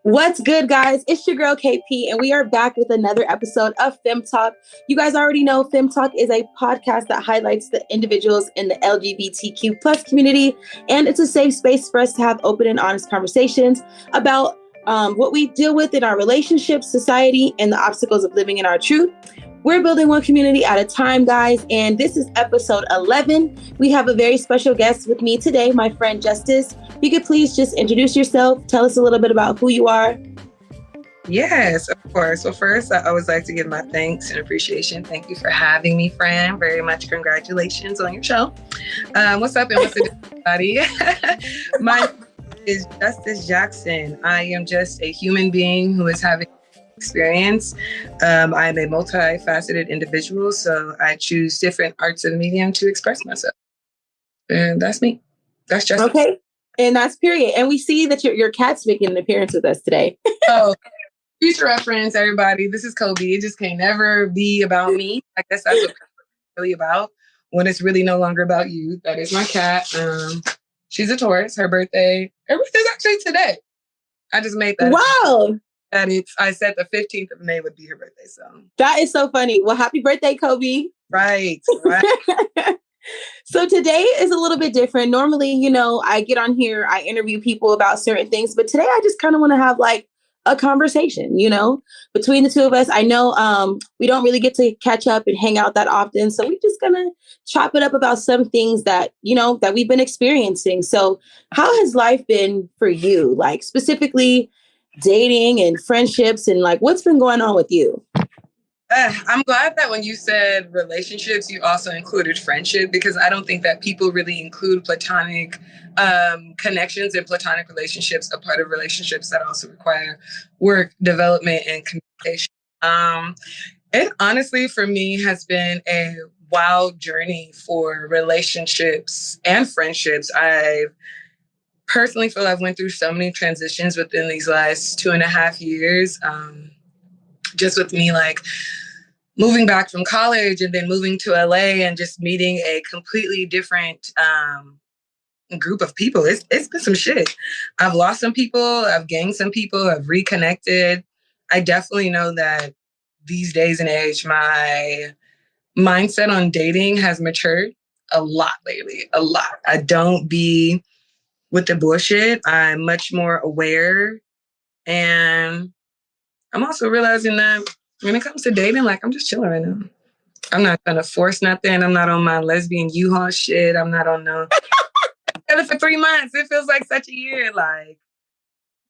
What's good, guys? It's your girl KP, and we are back with another episode of Fem Talk. You guys already know Fem Talk is a podcast that highlights the individuals in the LGBTQ plus community, and it's a safe space for us to have open and honest conversations about what we deal with in our relationships, society, and the obstacles of living in our truth. We're building one community at a time, guys, and this is episode 11. We have a very special guest with me today, my friend Justice. If you could please just introduce yourself, tell us a little bit about who you are. Yes, of course. So first, I always like to give my thanks and appreciation. Thank you for having me, friend. Very much congratulations on your show. What's up and what's up, everybody? My name is Justice Jackson. I am just a human being who is having experience. I'm a multifaceted individual, so I choose different arts and medium to express myself. And that's me. That's Justice. Okay. And that's period. And we see that your cat's making an appearance with us today. Oh, future reference, everybody. This is Kobe. It just can't never be about me. I guess that's what it's really about when it's really no longer about you. That is my cat. She's a Taurus. Her birthday's actually today. I just made that. Wow. I said the 15th of May would be her birthday. So that is so funny. Well, happy birthday, Kobe. Right. So today is a little bit different. Normally, I get on here, I interview people about certain things, but today I just kind of want to have like a conversation, between the two of us. I know we don't really get to catch up and hang out that often. So we're just going to chop it up about some things that, that we've been experiencing. So how has life been for you? Like specifically dating and friendships and like what's been going on with you? I'm glad that when you said relationships, you also included friendship, because I don't think that people really include platonic connections and platonic relationships, a part of relationships that also require work, development, and communication. It honestly, for me, has been a wild journey for relationships and friendships. I personally feel I've went through so many transitions within these last 2.5 years. Just with me, like moving back from college and then moving to LA and just meeting a completely different group of people. It's been some shit. I've lost some people. I've gained some people. I've reconnected. I definitely know that these days and age, my mindset on dating has matured a lot lately. A lot. I don't be with the bullshit. I'm much more aware, and I'm also realizing that when it comes to dating, like I'm just chilling right now. I'm not gonna force nothing. I'm not on my lesbian U-Haul shit. I'm not on no together for 3 months. It feels like such a year. Like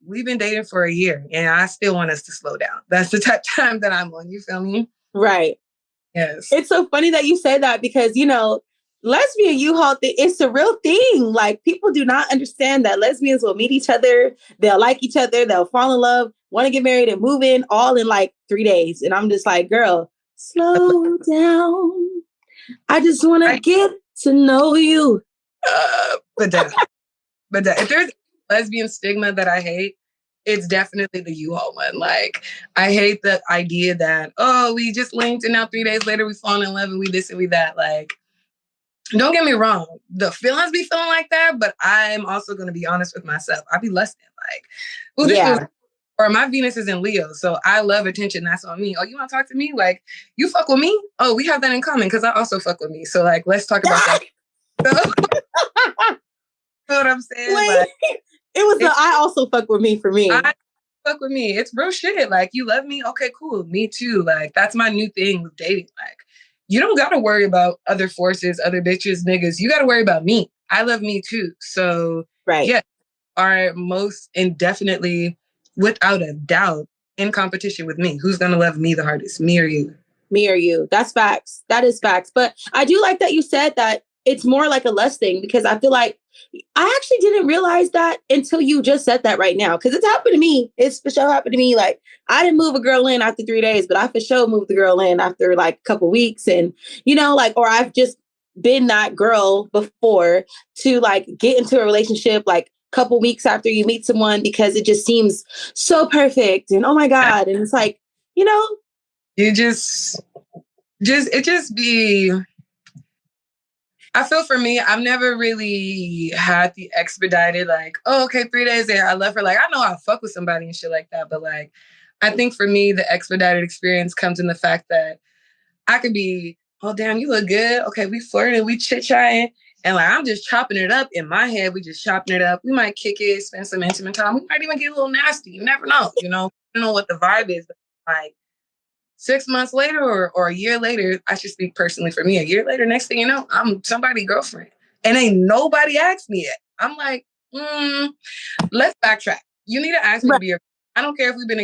we've been dating for a year and I still want us to slow down. That's the type of time that I'm on. You feel me? Right. Yes. It's so funny that you say that because, lesbian U-Haul, it's a real thing. Like people do not understand that lesbians will meet each other. They'll like each other. They'll fall in love, want to get married and move in all in like 3 days. And I'm just like, girl, slow down. I just want to get to know you. But if there's lesbian stigma that I hate, it's definitely the U-Haul one. Like, I hate the idea that, we just linked and now 3 days later we fall in love and we this and we that. Like, don't get me wrong. The feelings be feeling like that, but I'm also going to be honest with myself. I be lusting like, or my Venus is in Leo, so I love attention. That's on me. Oh, you want to talk to me? Like, you fuck with me? Oh, we have that in common because I also fuck with me. So, like, let's talk about that. So, you know what I'm saying? Like, it was I also fuck with me for me. I fuck with me. It's real shit. Like, you love me? Okay, cool. Me too. Like, that's my new thing with dating. Like, you don't got to worry about other forces, other bitches, niggas. You got to worry about me. I love me too. So, yeah, are most indefinitely, without a doubt, in competition with me. Who's going to love me the hardest? Me or you? Me or you. That's facts. That is facts. But I do like that you said that it's more like a lust thing, because I feel like I actually didn't realize that until you just said that right now. Because it's happened to me. It's for sure happened to me. Like, I didn't move a girl in after 3 days, but I for sure moved the girl in after like a couple weeks. And, or I've just been that girl before to like get into a relationship like a couple weeks after you meet someone because it just seems so perfect. And oh my God. And it's like, it just be, I feel for me, I've never really had the expedited, like, oh, okay, 3 days there, I left her. Like, I know I'll fuck with somebody and shit like that. But like, I think for me, the expedited experience comes in the fact that I could be, oh, damn, you look good. Okay, we flirting, we chit-chatting. And like, I'm just chopping it up in my head. We just chopping it up. We might kick it, spend some intimate time. We might even get a little nasty. You never know, you know? You know what the vibe is. Like, 6 months later or a year later, I should speak personally for me, a year later, next thing you know, I'm somebody's girlfriend. And ain't nobody asked me yet. I'm like, let's backtrack. You need to ask me to be your, I don't care if we've been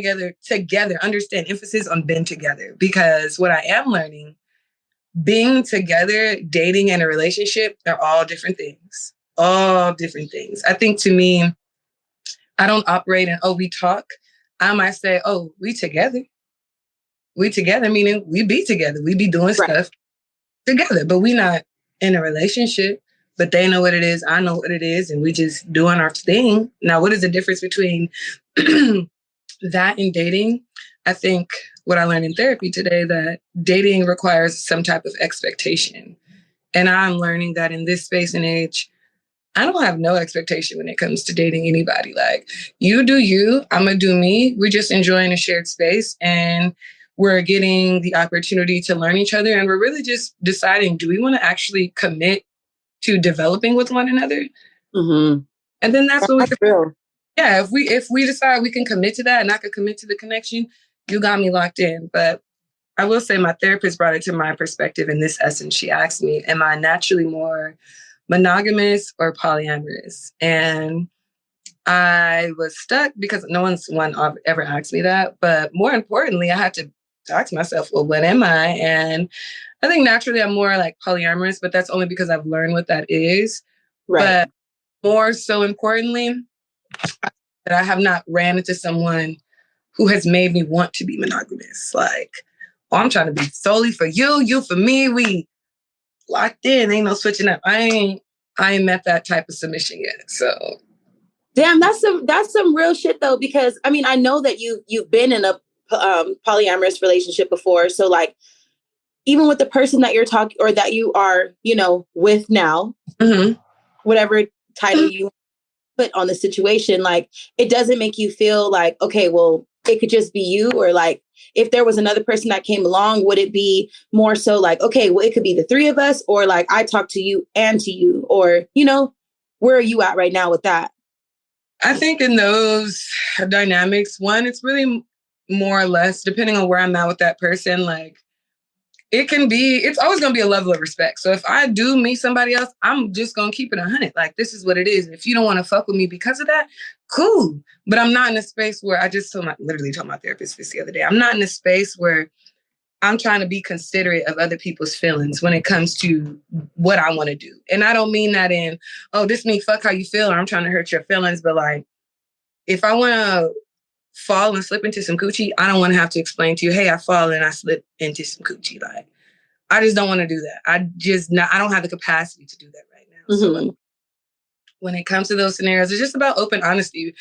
together, understand, emphasis on been together. Because what I am learning, being together, dating, and a relationship, they're all different things. All different things. I think to me, I don't operate in, oh, we talk. I might say, oh, we together. We together, meaning we be together. We be doing stuff together, but we not in a relationship. But they know what it is. I know what it is. And we just doing our thing. Now, what is the difference between that and dating? I think what I learned in therapy today, that dating requires some type of expectation. And I'm learning that in this space and age, I don't have no expectation when it comes to dating anybody. Like, you do you, I'm going to do me. We're just enjoying a shared space and we're getting the opportunity to learn each other. And we're really just deciding, do we want to actually commit to developing with one another? Mm-hmm. And then that's what we can. Yeah, if we decide we can commit to that and I can commit to the connection, you got me locked in. But I will say my therapist brought it to my perspective in this essence. She asked me, am I naturally more monogamous or polyamorous? And I was stuck because no one's ever asked me that. But more importantly, I had to ask myself, well, what am I? And I think naturally I'm more like polyamorous, but that's only because I've learned what that is. Right. But more so importantly, that I have not ran into someone who has made me want to be monogamous. Like, oh, I'm trying to be solely for you, you for me. We locked in, ain't no switching up. I ain't met that type of submission yet. So, damn, that's some real shit though. Because I mean, I know that you've been in a polyamorous relationship before. So like, even with the person that you're talking or that you are, you know, with now, whatever title you put on the situation, like, it doesn't make you feel like, okay, well, it could just be you, or like, if there was another person that came along, would it be more so like, okay, well, it could be the three of us, or like I talk to you and to you, or, you know, where are you at right now with that? I think in those dynamics, one, it's really more or less depending on where I'm at with that person. Like, it's always going to be a level of respect. So if I do meet somebody else, I'm just going to keep it 100. Like, this is what it is. If you don't want to fuck with me because of that, cool. But I'm not in a space where literally told my therapist this the other day. I'm not in a space where I'm trying to be considerate of other people's feelings when it comes to what I want to do. And I don't mean that in, oh, this means fuck how you feel, or I'm trying to hurt your feelings. But like, if I want to fall and slip into some coochie, I don't want to have to explain to you, hey, I fall and I slip into some coochie. Like, I just don't want to do that. I don't have the capacity to do that right now. So like, when it comes to those scenarios, it's just about open honesty.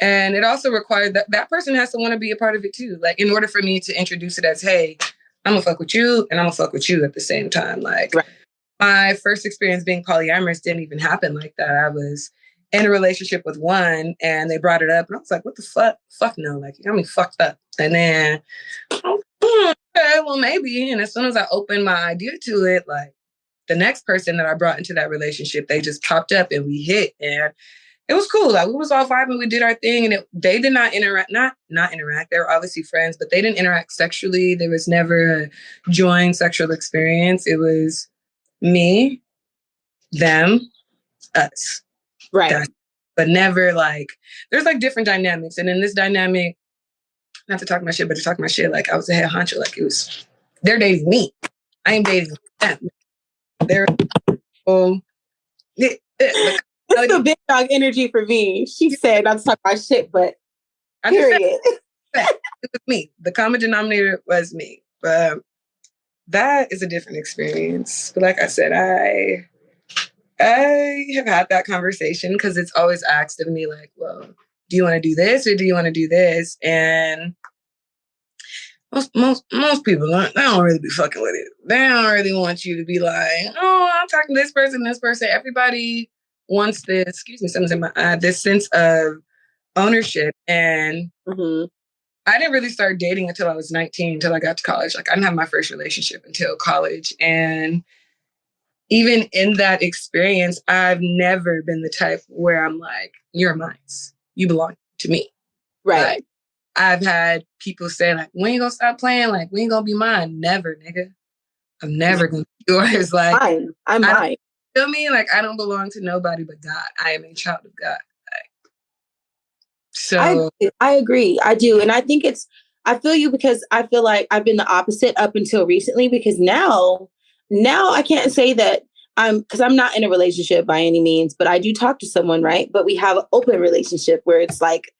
And it also requires that person has to want to be a part of it too. Like, in order for me to introduce it as, hey, I'm gonna fuck with you and I'm gonna fuck with you at the same time. Like, my first experience being polyamorous didn't even happen like that. I was in a relationship with one and they brought it up and I was like, what the fuck? Fuck no. Like, you got me fucked up. And then, okay, well, maybe. And as soon as I opened my idea to it, like, the next person that I brought into that relationship, they just popped up and we hit. And it was cool. Like, we was all vibing, we did our thing. And they did not interact, not interact. They were obviously friends, but they didn't interact sexually. There was never a joint sexual experience. It was me, them, us. Right. But never like, there's like different dynamics. And in this dynamic, not to talk my shit, but to talk my shit, like, I was a head honcho. Like, they're dating me. I ain't dating them. They're, it's the big dog energy for me. She said, not to talk my shit, but period. It was me. The common denominator was me. But that is a different experience. But like I said, I have had that conversation because it's always asked of me, like, well, do you want to do this or do you want to do this? And most people they don't really be fucking with it. They don't really want you to be like, oh, I'm talking to this person. Everybody wants this. Excuse me, something's in my eye. This sense of ownership, and I didn't really start dating until I was 19, until I got to college. Like I didn't have my first relationship until college, and even in that experience, I've never been the type where I'm like, you're mine. You belong to me. Right. Like, I've had people say, like, when you gonna stop playing? Like, when you gonna be mine? Never, nigga. I'm never gonna be yours. Like, I'm mine. Feel me? Like, I don't belong to nobody but God. I am a child of God. Like, so I agree. I do. And I think I feel you, because I feel like I've been the opposite up until recently, because now I can't say that because I'm not in a relationship by any means, but I do talk to someone, right? But we have an open relationship where it's like,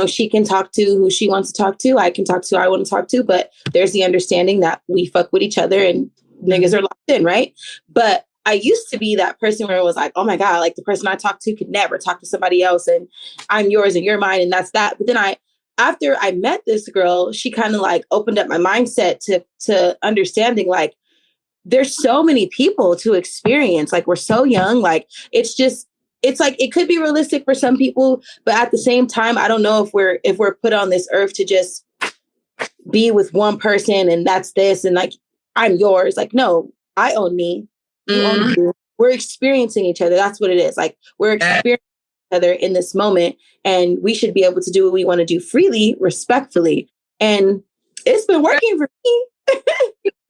she can talk to who she wants to talk to. I can talk to who I want to talk to, but there's the understanding that we fuck with each other and niggas are locked in, right? But I used to be that person where it was like, oh my God, like the person I talk to could never talk to somebody else, and I'm yours and you're mine, and that's that. But then after I met this girl, she kind of like opened up my mindset to understanding, like, there's so many people to experience. Like, we're so young. Like, it's like, it could be realistic for some people, but at the same time, I don't know if we're put on this earth to just be with one person and that's this, and like, I'm yours. Like, no, I own me. You own you. We're experiencing each other. That's what it is. Like, we're experiencing each other in this moment, and we should be able to do what we want to do freely, respectfully. And it's been working for me.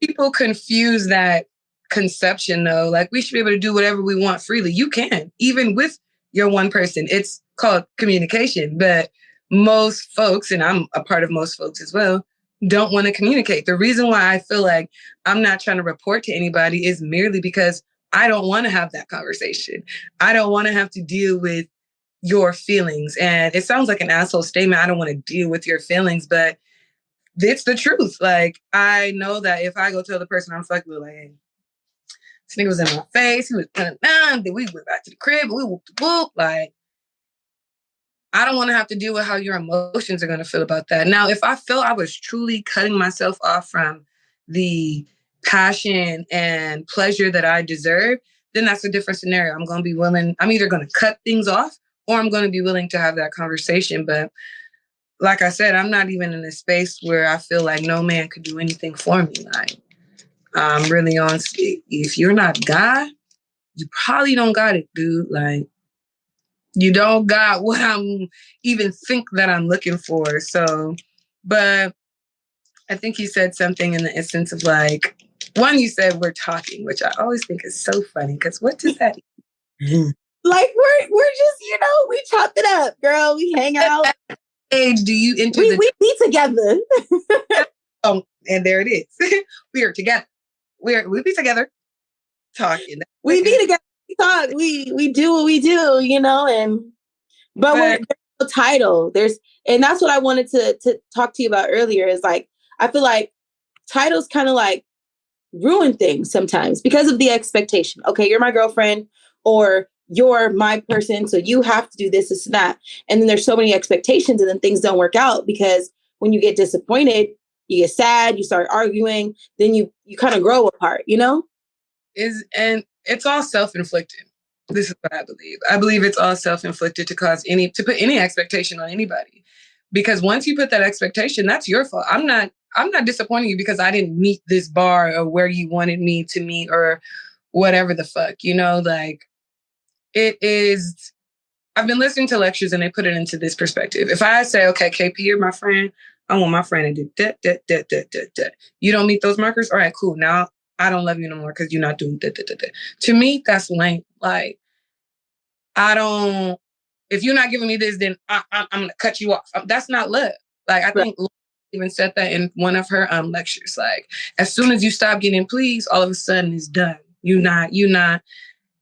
People confuse that conception, though. Like, we should be able to do whatever we want freely. You can, even with your one person. It's called communication. But most folks, and I'm a part of most folks as well, don't want to communicate. The reason why I feel like I'm not trying to report to anybody is merely because I don't want to have that conversation. I don't want to have to deal with your feelings. And it sounds like an asshole statement. I don't want to deal with your feelings, but it's the truth. Like, I know that if I go tell the person I'm fucking with, like, hey, this nigga was in my face, he was then we went back to the crib, we whooped the whoop. Like, I don't want to have to deal with how your emotions are going to feel about that. Now, if I felt I was truly cutting myself off from the passion and pleasure that I deserve, then that's a different scenario. I'm going to be willing. I'm either going to cut things off, or I'm going to be willing to have that conversation. But like I said, I'm not even in a space where I feel like no man could do anything for me. Like, I'm really on, if you're not God, you probably don't got it, dude. Like, you don't got what I'm even think that I'm looking for. So, but I think you said something in the instance of like, one, you said we're talking, which I always think is so funny, because what does that mean? Like, we're just, we chop it up, girl. We hang out. Age do you enter we be together. Oh, and there it is. We are together. We be together talking. We be together. We talk. We do what we do, but there's no title. And that's what I wanted to talk to you about earlier, is like, I feel like titles kind of like ruin things sometimes because of the expectation. Okay, you're my girlfriend, or you're my person, so you have to do this and that. And then there's so many expectations, and then things don't work out, because when you get disappointed, you get sad, you start arguing, then you kind of grow apart, And it's all self-inflicted. This is what I believe. I believe it's all self-inflicted to put any expectation on anybody. Because once you put that expectation, that's your fault. I'm not disappointing you because I didn't meet this bar or where you wanted me to meet or whatever the fuck, like, it is. I've been listening to lectures and they put it into this perspective. If I say, okay, KP, you're my friend, I want my friend to do that. You don't meet those markers? All right, cool. Now I don't love you no more because you're not doing that. To me, that's lame. Like, if you're not giving me this, then I'm going to cut you off. That's not love. Like, I think even said that in one of her lectures. Like, as soon as you stop getting pleased, all of a sudden it's done. You not.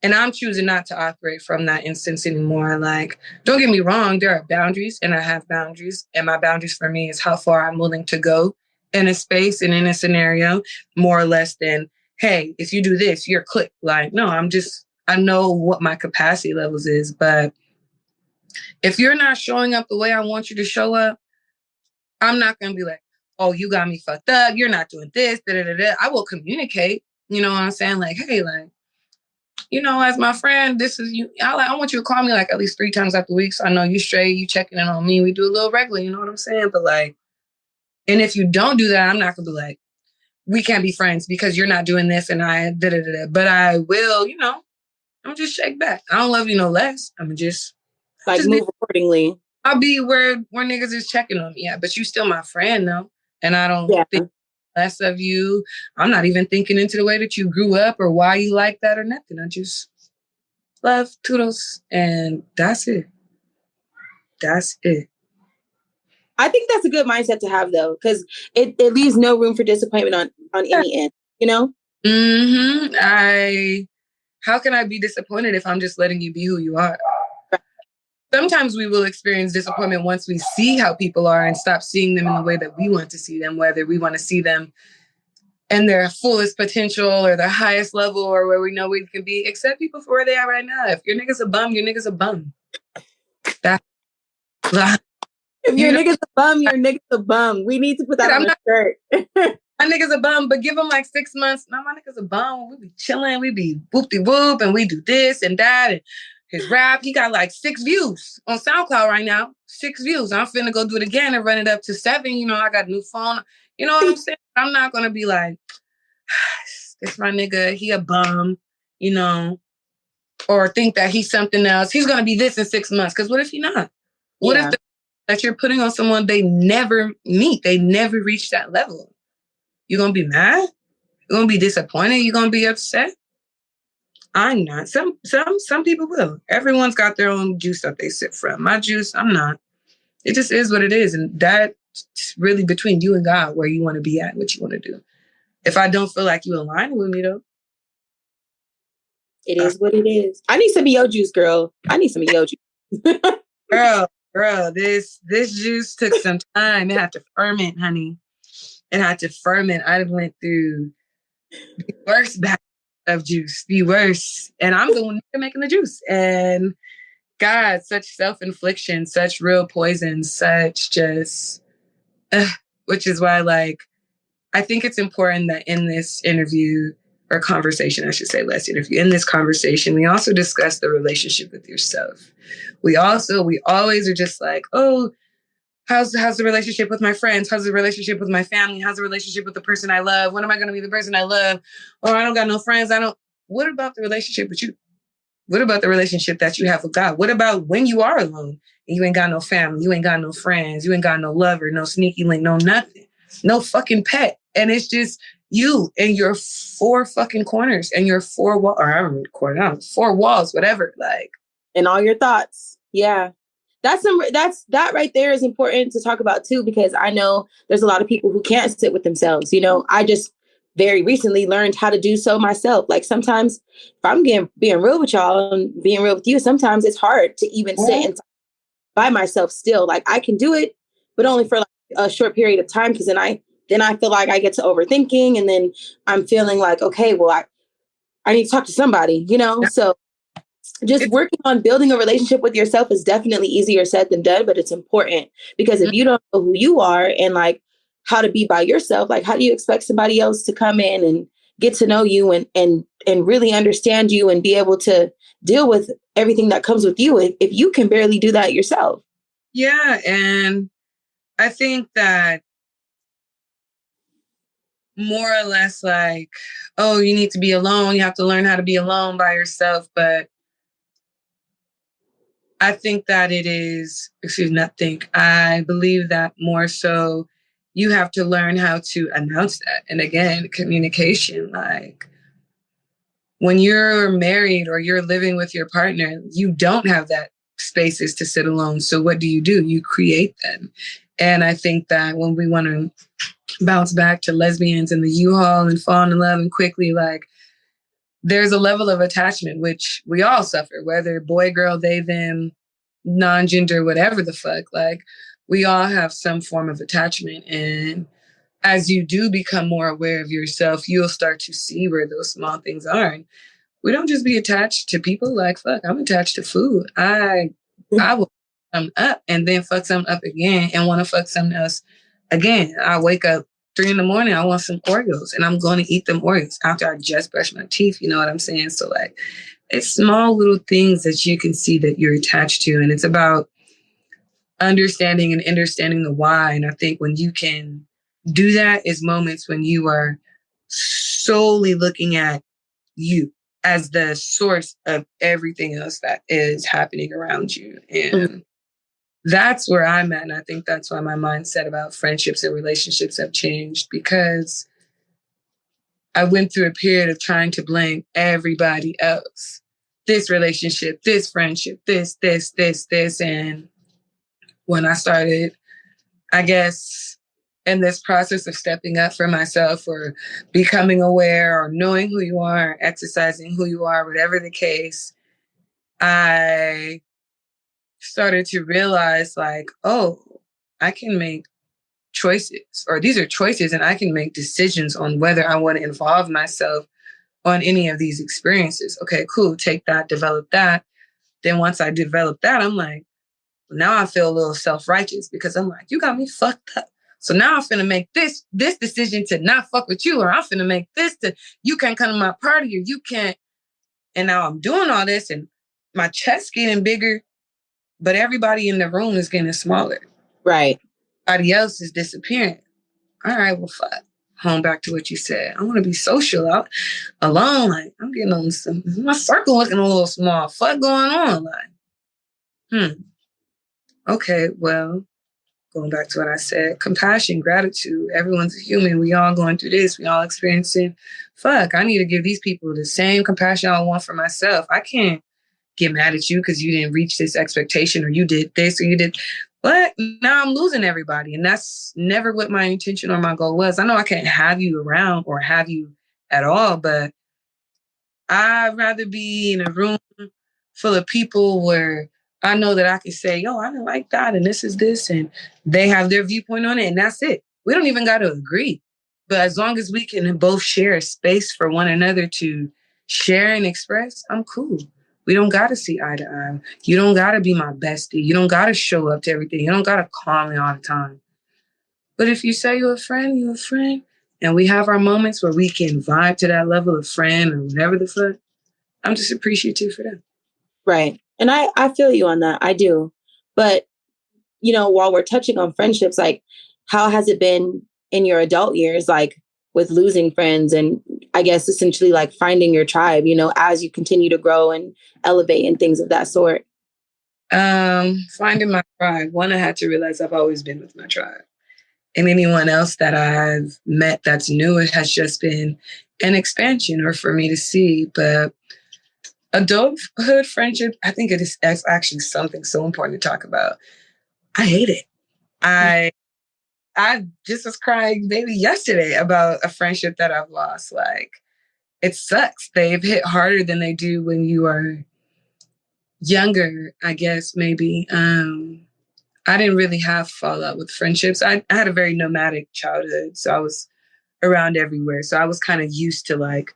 And I'm choosing not to operate from that instance anymore. Like, don't get me wrong, there are boundaries, and I have boundaries. And my boundaries for me is how far I'm willing to go in a space and in a scenario, more or less than, hey, if you do this, you're click. Like, no, I know what my capacity levels is. But if you're not showing up the way I want you to show up, I'm not going to be like, oh, you got me fucked up. You're not doing this. Da, da, da, da. I will communicate. You know what I'm saying? Like, hey, like, you know, as my friend, this is you. I want you to call me like at least 3 times out the week, so I know you straight. You checking in on me. We do a little regular. You know what I'm saying? But like, and if you don't do that, I'm not gonna be like, we can't be friends because you're not doing this, and I da da da da. But I will, you know, I'm just shake back. I don't love you no less. I'm just like move accordingly. I'll be where niggas is checking on me. Yeah, but you still my friend though, and I don't think less of you. I'm not even thinking into the way that you grew up or why you like that or nothing. I just love toodles, and that's it. That's it. I think that's a good mindset to have though, because it leaves no room for disappointment on any end. You know. How can I be disappointed if I'm just letting you be who you are? Sometimes we will experience disappointment once we see how people are and stop seeing them in the way that we want to see them, whether we want to see them in their fullest potential or their highest level or where we know we can be. Accept people for where they are right now. If your nigga's a bum, your nigga's a bum. That's if your nigga's a bum, your nigga's a bum. We need to put that on a shirt. My nigga's a bum, but give him like 6 months. No, my nigga's a bum. We be chilling. We be whoop-de-whoop, and we do this and that. And his rap, he got like 6 views on SoundCloud right now. 6 views. I'm finna go do it again and run it up to 7. You know, I got a new phone. You know what I'm saying? I'm not gonna be like, this my nigga, he a bum, you know, or think that he's something else. He's gonna be this in 6 months. Because what if he's not? What if that you're putting on someone they never meet? They never reach that level. You gonna be mad? You gonna be disappointed? You gonna be upset? I'm not. Some people will. Everyone's got their own juice that they sip from. My juice, I'm not. It just is what it is, and that's really between you and God where you want to be at, what you want to do. If I don't feel like you align with me, though, it is what it is. I need some of your juice, girl. I need some of your juice. girl, this juice took some time. It had to ferment, honey. It had to ferment. I went through the worst batch of juice, the worst. And I'm the one making the juice. And God, such self-infliction, such real poison, such just, which is why, like, I think it's important that in this interview or conversation, I should say, less interview, in this conversation, we also discuss the relationship with yourself. We always are just like, oh, how's the relationship with my friends? How's the relationship with my family? How's the relationship with the person I love? When am I going to be the person I love? Or I don't got no friends. What about the relationship with you? What about the relationship that you have with God? What about when you are alone and you ain't got no family? You ain't got no friends. You ain't got no lover, no sneaky link, no nothing, no fucking pet. And it's just you and your 4 fucking corners and your 4 walls, or I don't know, 4 walls, whatever. Like, and all your thoughts. Yeah. That right there is important to talk about too, because I know there's a lot of people who can't sit with themselves. You know, I just very recently learned how to do so myself. Like sometimes if I'm being real with y'all and being real with you, sometimes it's hard to even sit and by myself still. Like I can do it, but only for like a short period of time. Cause then I feel like I get to overthinking and then I'm feeling like, okay, well, I need to talk to somebody, you know? So just working on building a relationship with yourself is definitely easier said than done, but it's important because if you don't know who you are and like how to be by yourself, like how do you expect somebody else to come in and get to know you and really understand you and be able to deal with everything that comes with you if you can barely do that yourself? Yeah. And I think that more or less like, oh, you need to be alone. You have to learn how to be alone by yourself. But I think that I believe that more so you have to learn how to announce that. And again, communication, like when you're married or you're living with your partner, you don't have that spaces to sit alone. So what do? You create them. And I think that when we want to bounce back to lesbians and the U-Haul and falling in love and quickly, like there's a level of attachment, which we all suffer, whether boy, girl, they, them, non-gender, whatever the fuck, like we all have some form of attachment. And as you do become more aware of yourself, you'll start to see where those small things are. And we don't just be attached to people. Like, fuck, I'm attached to food. I will fuck something up and then fuck something up again and want to fuck something else again, I wake up 3 a.m, I want some Oreos, and I'm going to eat them Oreos after I just brush my teeth. You know what I'm saying? So like, it's small little things that you can see that you're attached to. And it's about understanding and understanding the why. And I think when you can do that is moments when you are solely looking at you as the source of everything else that is happening around you. And that's where I'm at. And I think that's why my mindset about friendships and relationships have changed, because I went through a period of trying to blame everybody else. This relationship, this friendship, this. And when I started, I guess, in this process of stepping up for myself, or becoming aware, or knowing who you are, exercising who you are, whatever the case, I started to realize like, oh, I can make choices, or these are choices, and I can make decisions on whether I want to involve myself on any of these experiences. Okay, cool. Take that, develop that. Then once I develop that, I'm like, now I feel a little self-righteous, because I'm like, you got me fucked up. So now I'm finna make this decision to not fuck with you, or I'm finna make this to, you can't come to my party, or you can't. And now I'm doing all this, and my chest getting bigger, but everybody in the room is getting smaller. Right. Everybody else is disappearing. All right, well, fuck. Home back to what you said. I want to be social out alone. Like, I'm getting on some, my circle looking a little small. Fuck going on? Like, okay, well, going back to what I said, compassion, gratitude. Everyone's a human. We all going through this. We all experiencing. Fuck, I need to give these people the same compassion I want for myself. I can't get mad at you because you didn't reach this expectation, or you did this, or you did. But now I'm losing everybody. And that's never what my intention or my goal was. I know I can't have you around or have you at all, but I'd rather be in a room full of people where I know that I can say, yo, I didn't like that, and this is this, and they have their viewpoint on it, and that's it. We don't even got to agree. But as long as we can both share a space for one another to share and express, I'm cool. We don't got to see eye to eye. You don't got to be my bestie. You don't got to show up to everything. You don't got to call me all the time. But if you say you're a friend, you're a friend. And we have our moments where we can vibe to that level of friend or whatever the fuck. I'm just appreciative for that. Right. And I feel you on that. I do. But, you know, while we're touching on friendships, like, how has it been in your adult years, like with losing friends and I guess essentially like finding your tribe, you know, as you continue to grow and elevate and things of that sort? Finding my tribe. One, I had to realize I've always been with my tribe. And anyone else that I've met that's new, it has just been an expansion or for me to see. But adulthood friendship, I think it is actually something so important to talk about. I hate it. I just was crying maybe yesterday about a friendship that I've lost. Like, it sucks. They've hit harder than they do when you are younger, I guess, maybe. I didn't really have fallout with friendships. I had a very nomadic childhood, so I was around everywhere. So I was kind of used to like,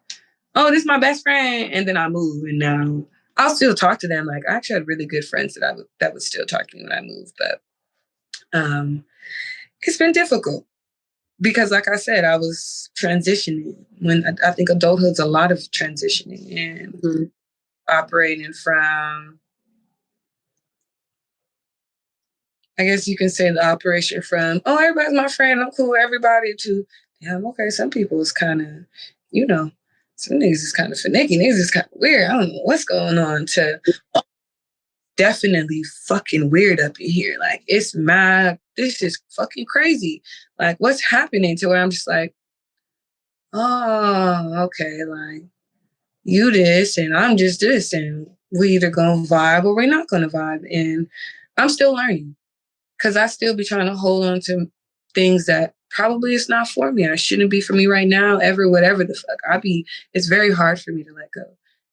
oh, this is my best friend, and then I move, and now I'll still talk to them. Like, I actually had really good friends that would still talk to me when I moved, but it's been difficult because, like I said, I was transitioning. When I think adulthood's a lot of transitioning and operating from, I guess you can say, the operation from, oh, everybody's my friend, I'm cool with everybody, to, damn, okay, some people is kind of, you know, some niggas is kind of finicky, niggas is kind of weird, I don't know what's going on, to, oh, definitely fucking weird up in here. Like, it's mad, this is fucking crazy. Like, what's happening, to where I'm just like, oh, okay, like, you this, and I'm just this, and we either gonna vibe or we're not gonna vibe. And I'm still learning. Because I still be trying to hold on to things that probably it's not for me. It shouldn't be for me right now, ever, whatever the fuck. It's very hard for me to let go.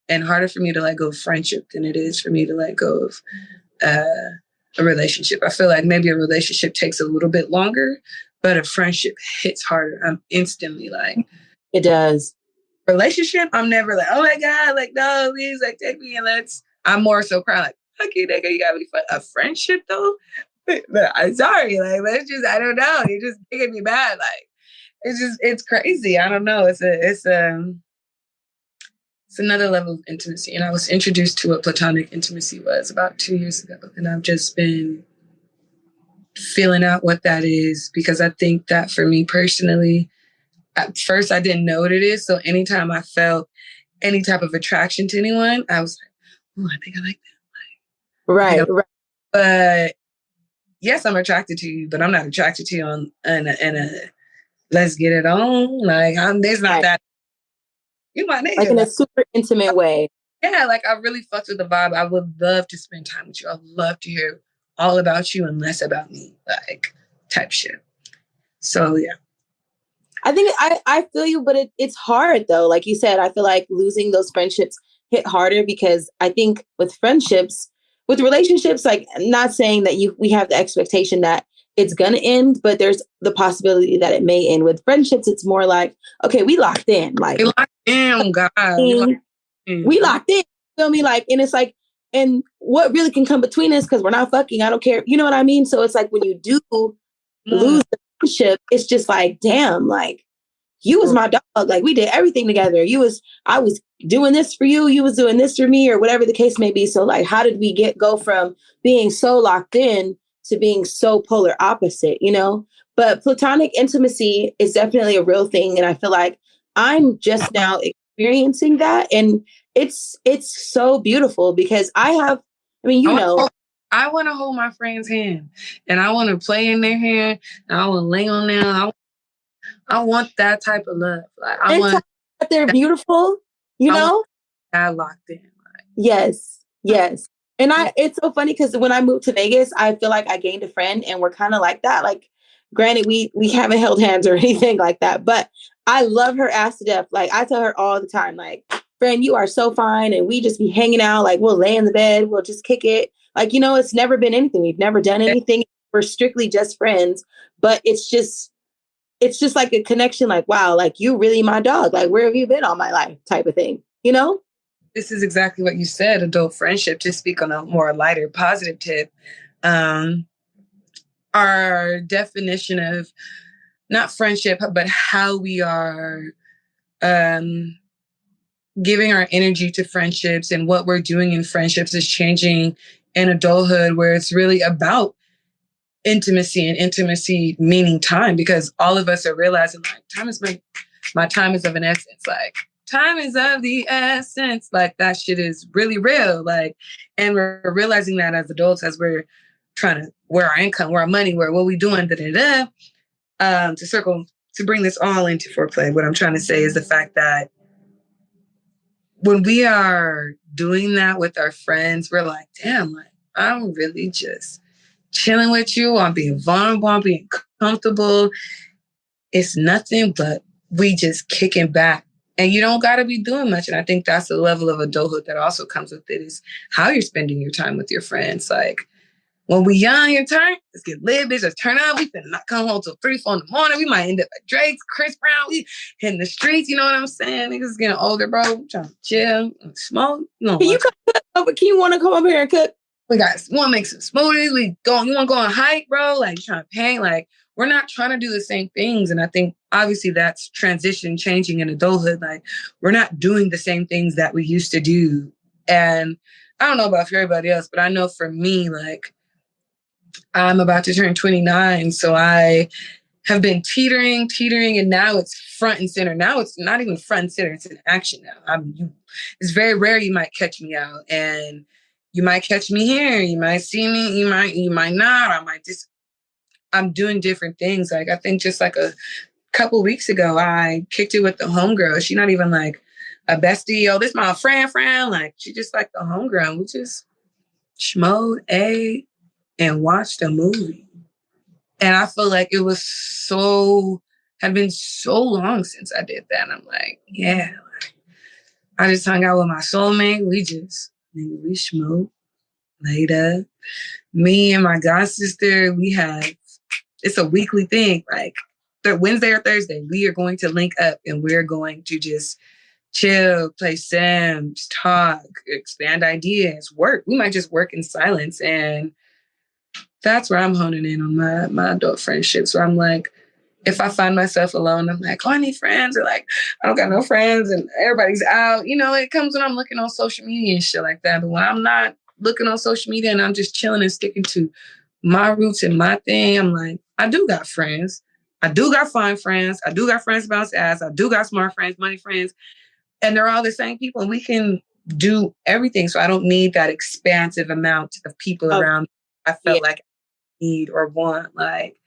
And harder for me to let go of friendship than it is for me to let go of a relationship. I feel like maybe a relationship takes a little bit longer, but a friendship hits harder. I'm instantly like, it does. Relationship, I'm never like, oh my God, like, no, please, like, take me and let's. I'm more so crying, like, fuck you, nigga, you gotta be fun. A friendship, though, I'm sorry. Like, let's just, I don't know. You're just making me mad. Like, it's crazy. I don't know. It's another level of intimacy. And I was introduced to what platonic intimacy was about 2 years ago. And I've just been feeling out what that is, because I think that for me personally, at first I didn't know what it is. So anytime I felt any type of attraction to anyone, I was like, oh, I think I like that. Right. But yes, I'm attracted to you, but I'm not attracted to you in a let's get it on. Like, there's not that. You my nigga. Like in a super intimate way. Yeah, like I really fucked with the vibe. I would love to spend time with you. I'd love to hear all about you and less about me, like type shit. So yeah. I think I feel you, but it's hard though. Like you said, I feel like losing those friendships hit harder, because I think with relationships, like, not saying that we have the expectation that it's gonna end, but there's the possibility that it may end. With friendships, it's more like, okay, we locked in. Like, we locked in, God. We locked in. Feel me? Like, and it's like, and what really can come between us, because we're not fucking, I don't care. You know what I mean? So it's like when you do lose the friendship, it's just like, damn, like, you was my dog. Like, we did everything together. I was doing this for you. You was doing this for me, or whatever the case may be. So like, how did we go from being so locked in to being so polar opposite, you know? But platonic intimacy is definitely a real thing. And I feel like I'm just now experiencing that. And it's so beautiful, because I want to hold my friend's hand, and I want to play in their hand, and I want to lay on them. I want that type of love. Like, I want that they're beautiful, you know? I locked in. Like. Yes. And it's so funny, because when I moved to Vegas, I feel like I gained a friend, and we're kind of like that. Like, granted, we haven't held hands or anything like that, but I love her ass to death. Like, I tell her all the time, like, friend, you are so fine. And we just be hanging out. Like, we'll lay in the bed. We'll just kick it. Like, you know, it's never been anything. We've never done anything. We're strictly just friends. But it's just like a connection. Like, wow, like, you really my dog. Like, where have you been all my life type of thing, you know? This is exactly what you said, adult friendship. To speak on a more lighter, positive tip, our definition of not friendship, but how we are giving our energy to friendships and what we're doing in friendships is changing in adulthood, where it's really about intimacy, and intimacy meaning time, because all of us are realizing, like, time is my time is of an essence. Like, time is of the essence. Like, that shit is really real. Like, and we're realizing that as adults, as we're trying to, where our income, where our money, where what we doing, to bring this all into foreplay. What I'm trying to say is the fact that when we are doing that with our friends, we're like, damn, like, I'm really just chilling with you. I'm being vulnerable. I'm being comfortable. It's nothing but we just kicking back. And you don't got to be doing much. And I think that's the level of adulthood that also comes with it, is how you're spending your time with your friends. Like, when we young and turn, let's get lit, bitch. Let's turn up. We finna not come home till 3, 4 in the morning. We might end up at Drake's, Chris Brown. We hitting the streets. You know what I'm saying? Niggas getting older, bro. I'm trying to chill and smoke. Can you want to come over here and cook? We want to make some smoothies. You want to go on a hike, bro? Like, you trying to paint? Like, we're not trying to do the same things. And I think obviously that's changing in adulthood. Like, we're not doing the same things that we used to do. And I don't know about for everybody else, but I know for me, like, I'm about to turn 29. So I have been teetering, and now it's front and center. Now it's not even front and center. It's in action now. It's very rare you might catch me out, and you might catch me here. You might see me. You might not. I'm doing different things. Like, I think just like a couple weeks ago, I kicked it with the homegirl. She's not even like a bestie. Oh, this my friend. Like, she just like the homegirl. We just schmoed, ate, and watched a movie. And I feel like it had been so long since I did that. And I'm like, yeah. I just hung out with my soulmate. We smoked, laid up. Me and my god sister, it's a weekly thing. Like, Wednesday or Thursday, we are going to link up, and we're going to just chill, play Sims, talk, expand ideas, work. We might just work in silence. And That's where I'm honing in on my adult friendships, where I'm like, if I find myself alone, I'm like, oh, I need friends, or like, I don't got no friends and everybody's out. You know, it comes when I'm looking on social media and shit like that. But when I'm not looking on social media and I'm just chilling and sticking to my roots and my thing, I'm like, I do got friends. I do got fine friends. I do got friends bounce ass. I do got smart friends, money friends. And they're all the same people. And we can do everything. So I don't need that expansive amount of people around. I felt like I need or want. Like,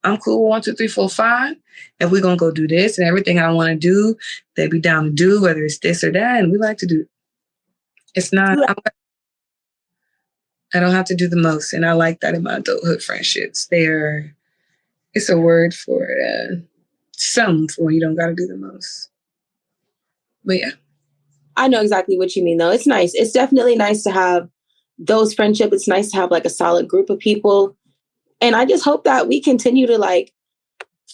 I'm cool with 1, 2, 3, 4, 5. And we're going to go do this, and everything I want to do, they be down to do, whether it's this or that. And we like to do. It's not, I don't have to do the most. And I like that in my adulthood friendships. It's a word for something for when you don't got to do the most. But yeah. I know exactly what you mean, though. It's nice. It's definitely nice to have those friendships. It's nice to have like a solid group of people. And I just hope that we continue to like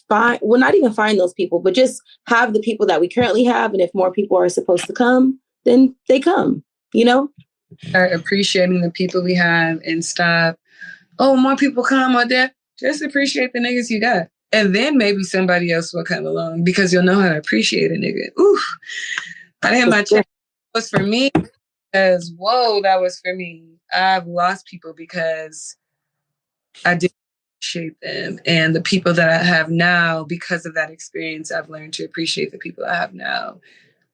not even find those people, but just have the people that we currently have. And if more people are supposed to come, then they come, you know? Start appreciating the people we have and stop, oh, more people come or there. Just appreciate the niggas you got. And then maybe somebody else will come along because you'll know how to appreciate a nigga. Ooh, I didn't have my check. That was for me because, whoa, that was for me. I've lost people because I didn't appreciate them. And the people that I have now, because of that experience, I've learned to appreciate the people I have now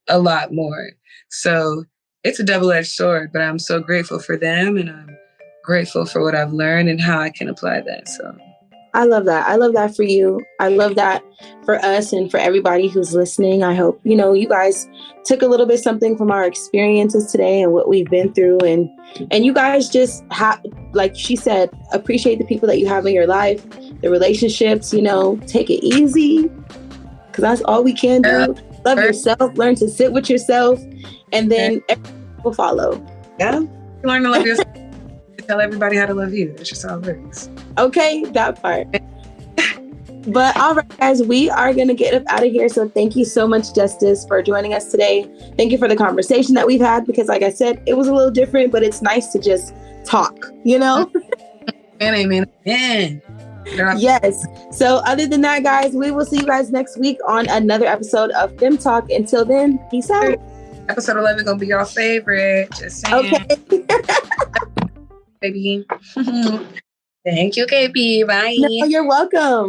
a lot more. So it's a double-edged sword, but I'm so grateful for them, and I'm grateful for what I've learned and how I can apply that. So I love that. I love that for you. I love that for us and for everybody who's listening. I hope, you guys took a little bit something from our experiences today and what we've been through. And you guys just have, like she said, appreciate the people that you have in your life, the relationships, take it easy because that's all we can do. Love yourself, learn to sit with yourself, and then everything will follow. Yeah. Learn to love yourself. Tell everybody how to love you. That's just how it works. Okay, that part. But all right, guys, we are going to get up out of here. So thank you so much, Justice, for joining us today. Thank you for the conversation that we've had, because like I said, it was a little different, but it's nice to just talk, Amen. Yes. So other than that, guys, we will see you guys next week on another episode of Fem Talk. Until then, peace out. Episode 11 going to be your favorite. Just saying. Okay. Baby. Thank you, KB. Bye. No, you're welcome.